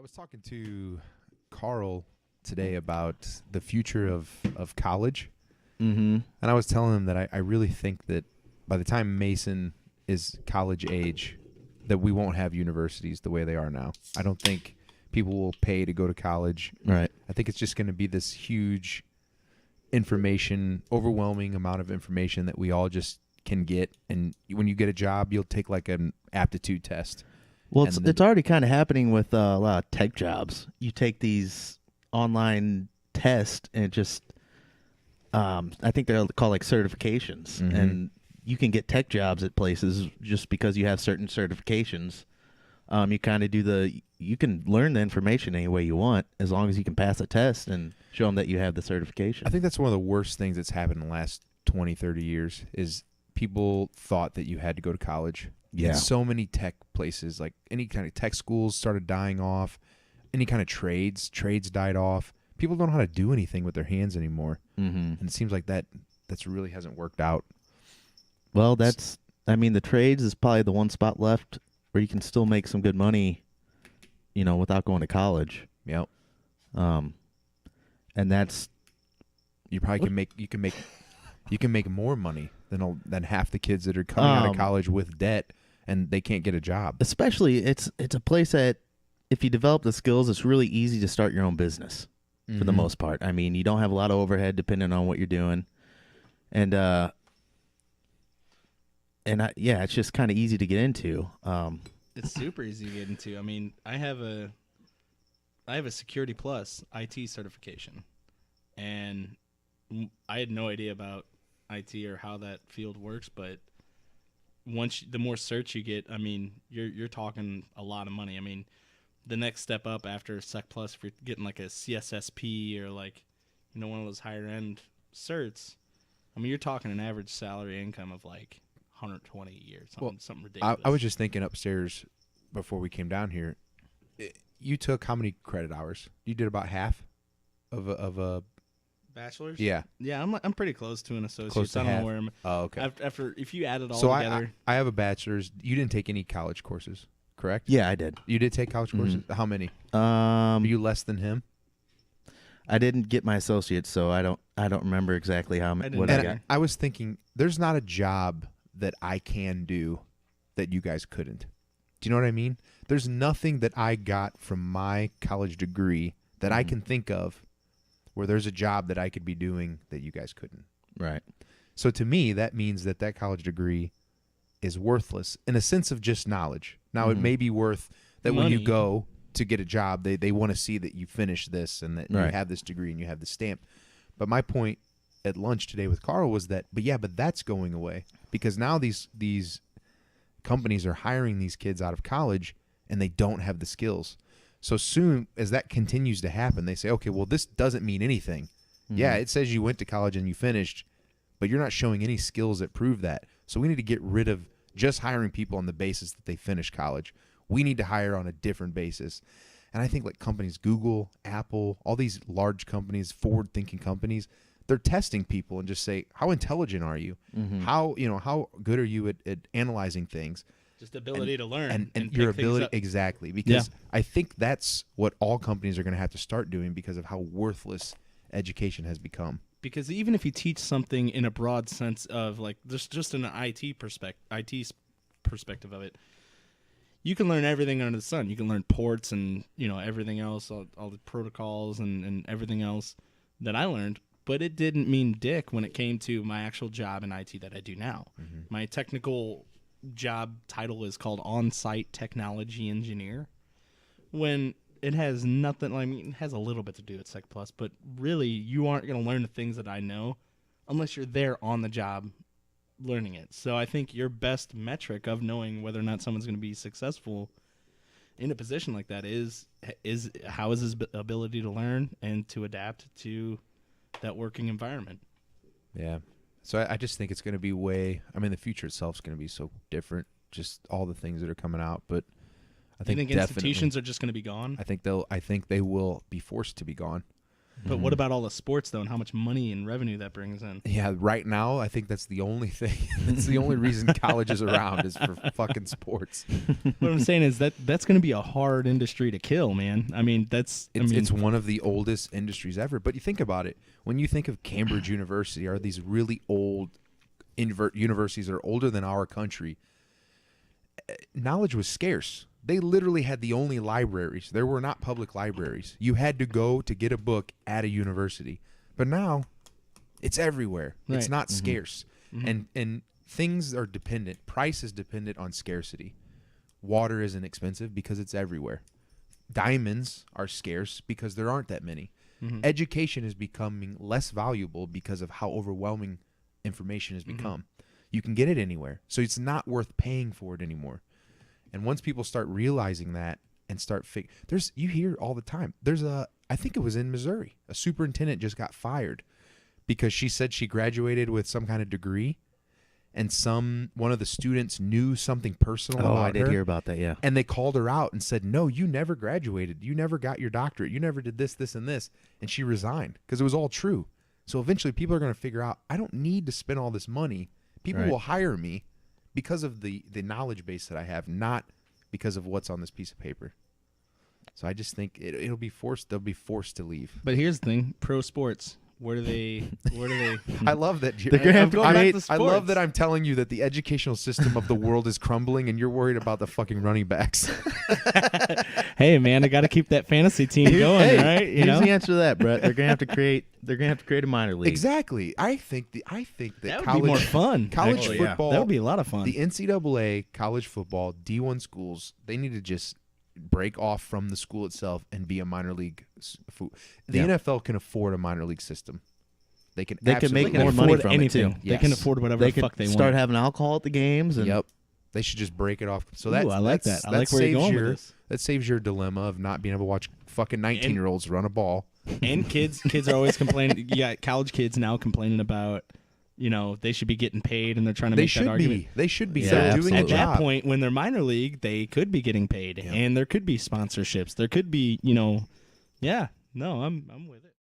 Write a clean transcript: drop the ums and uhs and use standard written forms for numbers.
was talking to Carl today about the future of college. Mm-hmm. And I was telling him that I really think that by the time Mason is college age, that we won't have universities the way they are now. I don't think people will pay to go to college. Right. I think it's just going to be this huge overwhelming amount of information that we all just can get. And when you get a job, you'll take like an aptitude test. Well, And it's already kind of happening with a lot of tech jobs. You take these online tests and it just, I think they're called like certifications. Mhm. And you can get tech jobs at places just because you have certain certifications. You kind of you can learn the information any way you want as long as you can pass a test and show them that you have the certification. I think that's one of the worst things that's happened in the last 20, 30 years is people thought that you had to go to college. Yeah. And so many tech places, like any kind of tech schools started dying off. Any kind of trades died off. People don't know how to do anything with their hands anymore. Mm-hmm. And it seems like that's really hasn't worked out. Well, the trades is probably the one spot left where you can still make some good money, without going to college. Yep. And that's You probably can make more money than half the kids that are coming out of college with debt and they can't get a job. especially it's a place that if you develop the skills, it's really easy to start your own business for the Mhm. most part. I mean, you don't have a lot of overhead depending on what you're doing, and it's just kind of easy to get into. It's super easy to get into. I mean, I have a Security Plus IT certification, and I had no idea about IT or how that field works. But the more search you get, I mean, you're talking a lot of money. I mean, the next step up after Sec Plus, if you're getting like a CSSP or like, one of those higher end certs, I mean, you're talking an average salary income of like 120 a year, something ridiculous. I was just thinking upstairs before we came down here. You took how many credit hours? You did about half of a bachelor's. yeah. Yeah, I'm pretty close to an associate. Close to I don't half. know where I'm. Oh, okay. After if you add it all So together, I have a bachelor's. You didn't take any college courses, correct? Yeah, I did. You did take college courses. How many? Um, Are you less than him? I didn't get my associates, so I don't remember exactly how didn't what I either. got. And I was thinking, there's not a job that I can do that you guys couldn't. Do you know what I mean? There's nothing that I got from my college degree that I can think of where there's a job that I could be doing that you guys couldn't. Right. So to me, that means that college degree is worthless in a sense of just knowledge. Now, it may be worth that when you Money. go to get a job, they want to see that you finish this and that you Right. have this degree and you have the stamp. But my point at lunch today with Carl was that, but that's going away because now these companies are hiring these kids out of college and they don't have the skills. So soon as that continues to happen, they say, okay, well, this doesn't mean anything. Yeah, it says you went to college and you finished, but you're not showing any skills that prove that. So we need to get rid of just hiring people on the basis that they finished college. We need to hire on a different basis. And I think like companies, Google, Apple, all these large companies, forward-thinking companies, they're testing people and just say, how intelligent are you? How good are you at analyzing things? just ability to learn And pick your things ability up. exactly, because I think that's what all companies are going to have to start doing because of how worthless education has become. Because even if you teach something in a broad sense of like just in an IT perspective of it, you can learn everything under the sun. You can learn ports and everything else, all the protocols and everything else that I learned. But it didn't mean dick when it came to my actual job in IT that I do now. My technical job title is called on-site technology engineer. When it has nothing, it has a little bit to do with Sec Plus, but really you aren't going to learn the things that I know unless you're there on the job learning it. So I think your best metric of knowing whether or not someone's going to be successful in a position like that is how is his ability to learn and to adapt to that working environment. Yeah. So I just think it's going to be the future itself is going to be so different, just all the things that are coming out. But I Do you think think definitely, institutions are just going to be gone? I think they will be forced to be gone. But what about all the sports though, and how much money and revenue that brings in? Yeah, right now I think that's the only thing. That's the only reason college is around is for fucking sports. What I'm saying is that's going to be a hard industry to kill, man. I mean, It's one of the oldest industries ever. But you think about it, when you think of Cambridge University, are these really old universities that are older than our country? Knowledge was scarce. They literally had the only libraries. There were not public libraries. You had to go to get a book at a university. But now, it's everywhere. Right. It's not scarce. And things are dependent. Price is dependent on scarcity. Water isn't expensive because it's everywhere. Diamonds are scarce because there aren't that many. Education is becoming less valuable because of how overwhelming information has become. You can get it anywhere. So it's not worth paying for it anymore. And once people start realizing that and start you hear all the time. I think it was in Missouri, a superintendent just got fired because she said she graduated with some kind of degree, and one of the students knew something personal about her. I did hear about that, yeah. And they called her out and said, "No, you never graduated. You never got your doctorate. You never did this, this, and this." And she resigned because it was all true. So eventually people are going to figure out, I don't need to spend all this money. People will hire me because of the knowledge base that I have, not because of what's on this piece of paper. So I just think it'll be forced. They'll be forced to leave. But here's the thing: pro sports. Where do they? I love that. They're gonna have to I love that I'm telling you that the educational system of the world is crumbling, and you're worried about the fucking running backs. Hey, man, I got to keep that fantasy team going, right? You Here's know, the answer to that, Brett. They're gonna have to create. They're gonna have to create a minor league. Exactly. I think that that would college, be more fun. college actually. football, That would be a lot of fun. the NCAA, college football, D1 schools, they need to just break off from the school itself and be a minor league. The NFL can afford a minor league system. They can make absolutely more money afford from anything. it too. They can afford whatever They the could fuck they start want. having alcohol at the games. And Yep. They should just break it off. So Ooh, I like that. I like where you're going with this. That saves your dilemma of not being able to watch fucking 19-year-olds run a ball. And kids are always complaining. You got college kids now complaining about, they should be getting paid, and they're trying to make that argument. They should be. Yeah, They're doing absolutely. a At that job. point, when they're minor league, they could be getting paid, and there could be sponsorships. There could be, I'm with it.